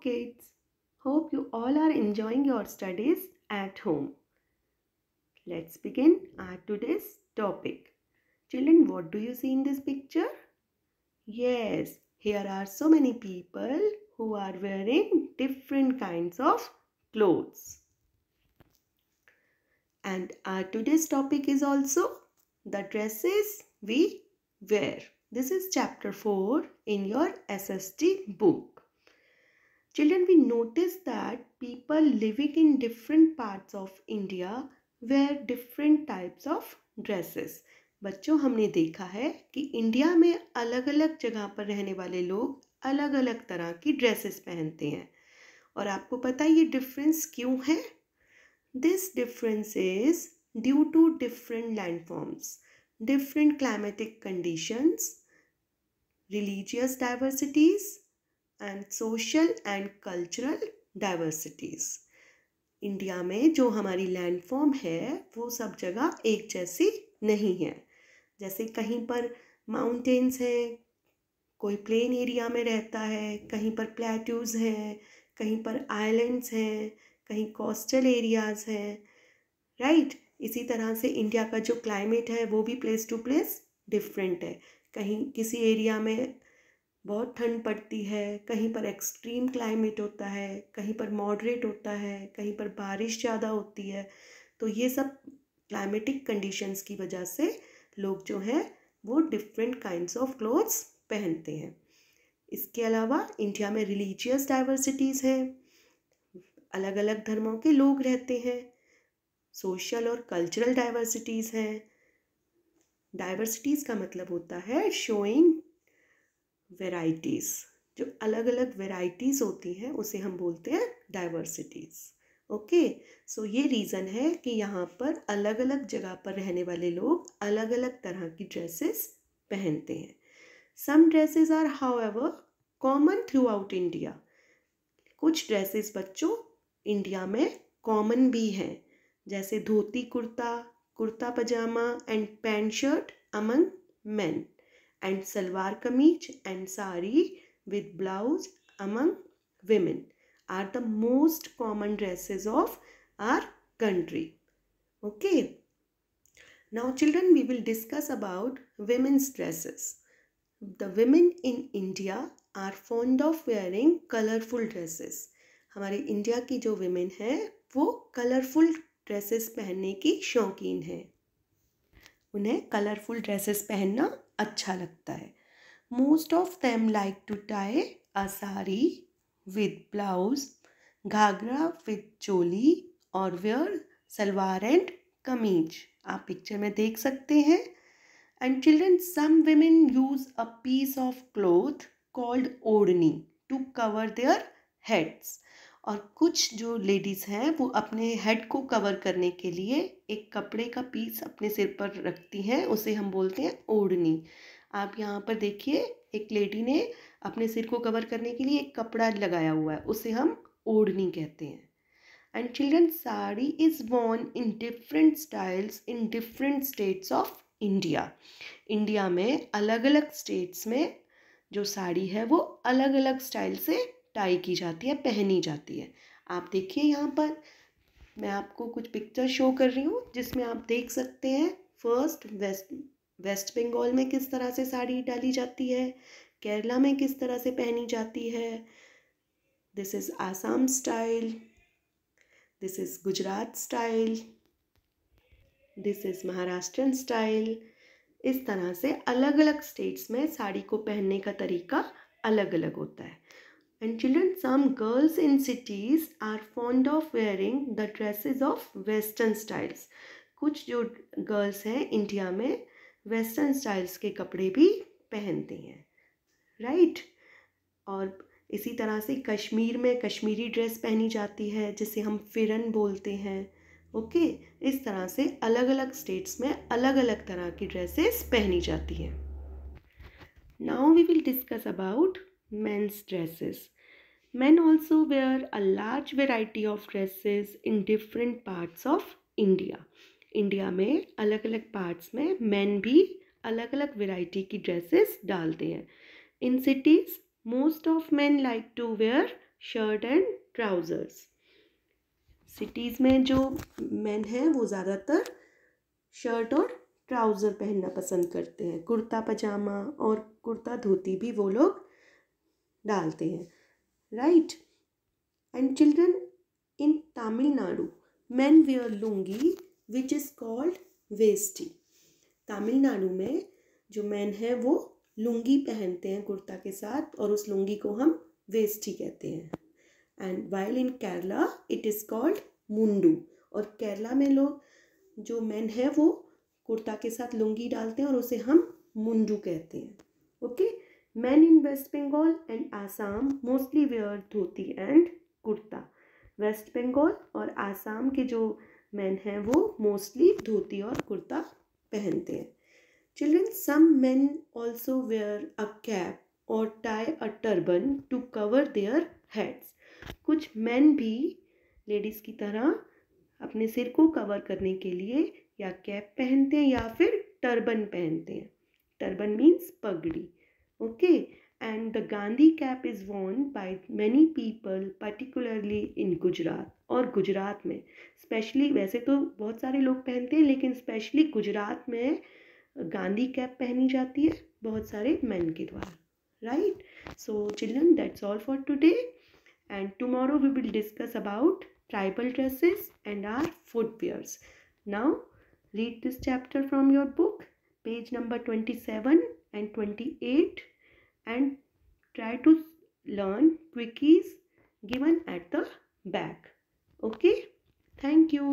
kids. Hope you all are enjoying your studies at home. Let's begin our today's topic. Children, what do you see in this picture? Yes, here are so many people who are wearing different kinds of clothes. And our today's topic is also the dresses we wear. This is chapter 4 in your SST book. Children, we notice that people living in different parts of India wear different types of dresses. बच्चों, हमने देखा है कि India में अलग अलग जगह पर रहने वाले लोग अलग अलग तरह की ड्रेसेस पहनते हैं. और आपको पता है ये डिफरेंस क्यों है? This difference is due to different landforms, different climatic conditions, religious diversities, and social and cultural diversities. India में जो हमारी लैंडफॉर्म है वो सब जगह एक जैसी नहीं है. जैसे कहीं पर माउंटेन्स हैं, कोई प्लेन एरिया में रहता है, कहीं पर प्लेट्यूज हैं, कहीं पर आइलैंड्स हैं, कहीं कोस्टल एरियाज हैं, राइट. इसी तरह से इंडिया का जो क्लाइमेट है वो भी प्लेस टू प्लेस डिफरेंट है. कहीं किसी एरिया में बहुत ठंड पड़ती है, कहीं पर एक्सट्रीम क्लाइमेट होता है, कहीं पर मॉडरेट होता है, कहीं पर बारिश ज़्यादा होती है. तो ये सब क्लाइमेटिक कंडीशंस की वजह से लोग जो हैं वो डिफरेंट काइंड्स ऑफ क्लोथ्स पहनते हैं. इसके अलावा इंडिया में रिलीजियस डाइवर्सिटीज़ हैं, अलग अलग धर्मों के लोग रहते हैं. सोशल और कल्चरल डाइवर्सिटीज़ हैं. डाइवर्सिटीज़ का मतलब होता है शोइंग वेराइटीज़. जो अलग अलग वेराइटीज़ होती हैं उसे हम बोलते हैं डाइवर्सिटीज़. ओके, सो ये रीज़न है कि यहाँ पर अलग अलग जगह पर रहने वाले लोग अलग अलग तरह की ड्रेसेस पहनते हैं. Some dresses are however common throughout India. कुछ ड्रेसेस बच्चों इंडिया में कॉमन भी हैं, जैसे dhoti kurta, kurta pyjama and pant shirt among men, and salwar kameez and sari with blouse among women are the most common dresses of our country. Okay, now children, we will discuss about women's dresses. The women in India are fond of wearing colorful dresses. हमारे India की जो women हैं वो colourful dresses पहनने की शौकीन हैं. उन्हें कलरफुल ड्रेसेस पहनना अच्छा लगता है. Most of them like to tie a sari with blouse, ghagra with choli और वेयर सलवार एंड कमीज. आप पिक्चर में देख सकते हैं. And children, some women use a piece of cloth called odhni to cover their heads. और कुछ जो लेडीज़ हैं वो अपने हेड को कवर करने के लिए एक कपड़े का पीस अपने सिर पर रखती हैं, उसे हम बोलते हैं ओढ़नी. आप यहाँ पर देखिए, एक लेडी ने अपने सिर को कवर करने के लिए एक कपड़ा लगाया हुआ है, उसे हम ओढ़नी कहते हैं. And children, sari is worn in different styles in different states of India. India में अलग अलग स्टेट्स में जो साड़ी है वो अलग अलग स्टाइल से टाई की जाती है, पहनी जाती है. आप देखिए, यहाँ पर मैं आपको कुछ पिक्चर शो कर रही हूँ जिसमें आप देख सकते हैं. फर्स्ट वेस्ट बंगाल में किस तरह से साड़ी डाली जाती है, केरला में किस तरह से पहनी जाती है. This is Assam style, this is Gujarat style, this is Maharashtrian style. इस तरह से अलग अलग स्टेट्स में साड़ी को पहनने का तरीका अलग अलग होता है. And children, some girls in cities are fond of wearing the dresses of western styles. कुछ जो गर्ल्स हैं इंडिया में वेस्टर्न स्टाइल्स के कपड़े भी पहनते हैं, राइट. और इसी तरह से कश्मीर में कश्मीरी ड्रेस पहनी जाती है जिसे हम फिरन बोलते हैं. ओके, इस तरह से अलग अलग स्टेट्स में अलग अलग तरह की ड्रेसेस पहनी जाती हैं. Now we will discuss about men's dresses. Men also wear a large variety of dresses in different parts of India. India में अलग अलग पार्ट्स में men भी अलग अलग वैरायटी की ड्रेसेस डालते हैं. In cities, most of men like to wear shirt and trousers. Cities में जो मेन है वो ज़्यादातर शर्ट और ट्राउज़र पहनना पसंद करते हैं. कुर्ता पजामा और कुर्ता धोती भी वो लोग डालते हैं, right. And children, in Tamil Nadu men wear lungi which is called veshti. Tamil Nadu में जो मैन है वो लुंगी पहनते हैं कुर्ता के साथ और उस लुंगी को हम वेस्टी कहते हैं. And while in Kerala it is called mundu. और केरला में लोग जो मैन है वो कुर्ता के साथ लुंगी डालते हैं और उसे हम मुंडू कहते हैं. Okay. Man in West Bengal and Assam mostly wear dhoti and kurta. West Bengal और आसाम के जो मैन हैं वो मोस्टली धोती और कुर्ता पहनते हैं. Children, some men also wear a cap और tie a turban to cover their heads. कुछ मैन भी लेडीज़ की तरह अपने सिर को कवर करने के लिए या कैप पहनते हैं या फिर टर्बन पहनते हैं. टर्बन मीन्स पगड़ी. Okay. And the Gandhi cap is worn by many people particularly in Gujarat. और गुजरात में स्पेशली, वैसे तो बहुत सारे लोग पहनते हैं लेकिन स्पेशली गुजरात में गांधी कैप पहनी जाती है बहुत सारे मैन के द्वारा, right. So children, that's all for today and tomorrow we will discuss about tribal dresses and our footwears. Now read this chapter from your book, page number 27 and 28, and try to learn quickies given at the back. Okay, thank you.